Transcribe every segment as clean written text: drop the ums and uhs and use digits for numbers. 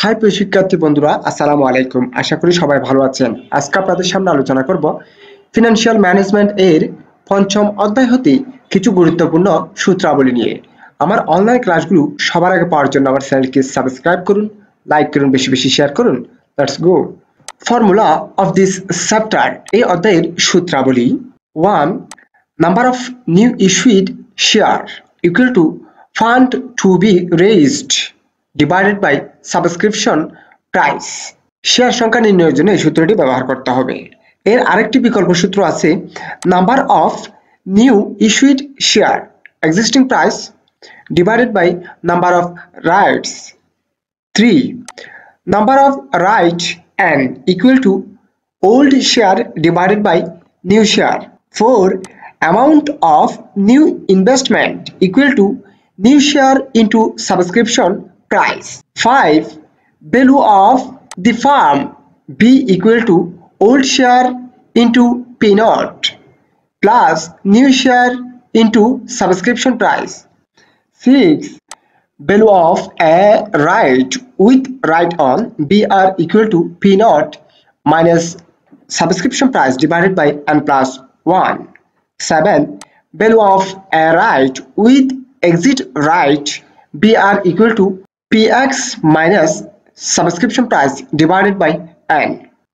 High প্রিয় শিক্ষার্থী বন্ধুরা, আসসালামু আলাইকুম। আশা করি সবাই ভালো আছেন। আজকে আপনাদের সামনে আলোচনা করব ফিনান্সিয়াল ম্যানেজমেন্ট এর পঞ্চম অধ্যায় হতে কিছু গুরুত্বপূর্ণ সূত্রাবলী নিয়ে। আমার অনলাইন ক্লাসগুলো সবার আগে পাওয়ার জন্য আমার চ্যানেলকে সাবস্ক্রাইব করুন, লাইক করুন, বেশি বেশি শেয়ার করুন। Let's go. Formula of this chapter, এই অধ্যায়ের সূত্রাবলী। 1. Number of new issued share equal to fund to be raised divided by subscription price. Share সংখ্যা নির্ণয়ের জন্য এই সূত্রটি ব্যবহার করতে হবে। এর আরেকটি বিকল্প সূত্র আছে, number of new issued share existing price divided by number of rights. 3. Number of right and equal to old share divided by new share. 4. Amount of new investment equal to new share into subscription price. 5. Value of the firm B equal to old share into P naught plus new share into subscription price. 6. Value of a right with right on BR equal to P naught minus subscription price divided by N plus 1. 7. Value of a right with exit right BR equal to PX minus subscription price divided by N.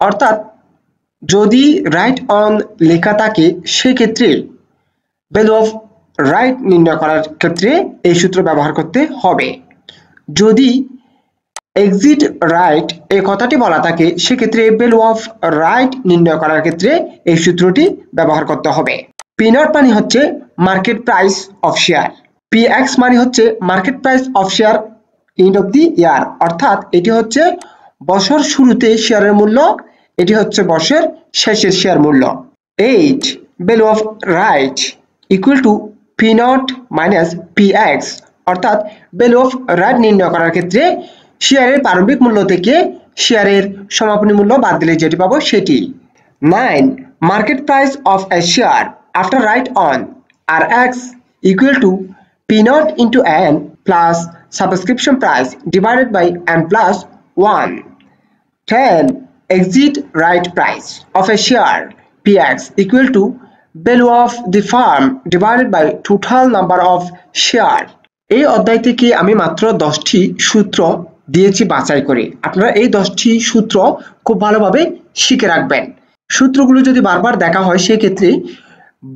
অর্থাৎ যদি right on লেখা থাকে সেক্ষেত্রে value of right নির্ণয় করার ক্ষেত্রে এই সূত্র ব্যবহার করতে হবে। যদি এক্সিট রাইট এই কথাটি বলা থাকে সেক্ষেত্রে ভ্যালু অফ রাইট নির্ণয় করার ক্ষেত্রে এই সূত্রটি ব্যবহার করতে হবে। পি নট মানে হচ্ছে market price of share, P X মানে হচ্ছে market price of share end of the year, অর্থাৎ এটি হচ্ছে বছর শুরুতে শেয়ারের মূল্য, এটি হচ্ছে বছর শেষের শেয়ার মূল্য। 8. Value of right equal to P not minus P x, অর্থাৎ ভ্যালু অফ রাইট নির্ণয় করার ক্ষেত্রে শেয়ারের প্রারম্ভিক মূল্য থেকে শেয়ারের সমাপনী মূল্য বাদ দিলে যেটি পাবো সেটি। 9. Market price of a share after right on R X equal to P naught into N plus subscription price divided by N plus 1. 10. Exit right price of a share px equal to value of the firm divided by total number of share. এই অধ্যায় থেকে আমি মাত্র 10টি সূত্র দিয়েছি বাছাই করে। আপনারা এই 10টি সূত্র খুব ভালোভাবে শিখে রাখবেন। সূত্রগুলো যদি বারবার দেখা হয় সেই ক্ষেত্রে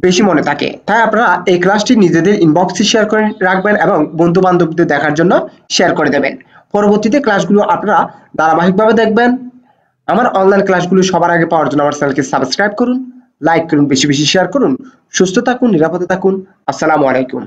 বেশি মনে থাকে, তাই আপনারা এই ক্লাসটি নিজেদের ইনবক্সে শেয়ার করে রাখবেন এবং বন্ধু বান্ধবদের দেখার জন্য শেয়ার করে দেবেন। পরবর্তীতে ক্লাসগুলো আপনারা ধারাবাহিকভাবে দেখবেন। আমার অনলাইন ক্লাসগুলো সবার আগে পাওয়ার জন্য আমার চ্যানেলকে সাবস্ক্রাইব করুন, লাইক করুন, বেশি বেশি শেয়ার করুন। সুস্থ থাকুন, নিরাপদে থাকুন। আসসালামু আলাইকুম।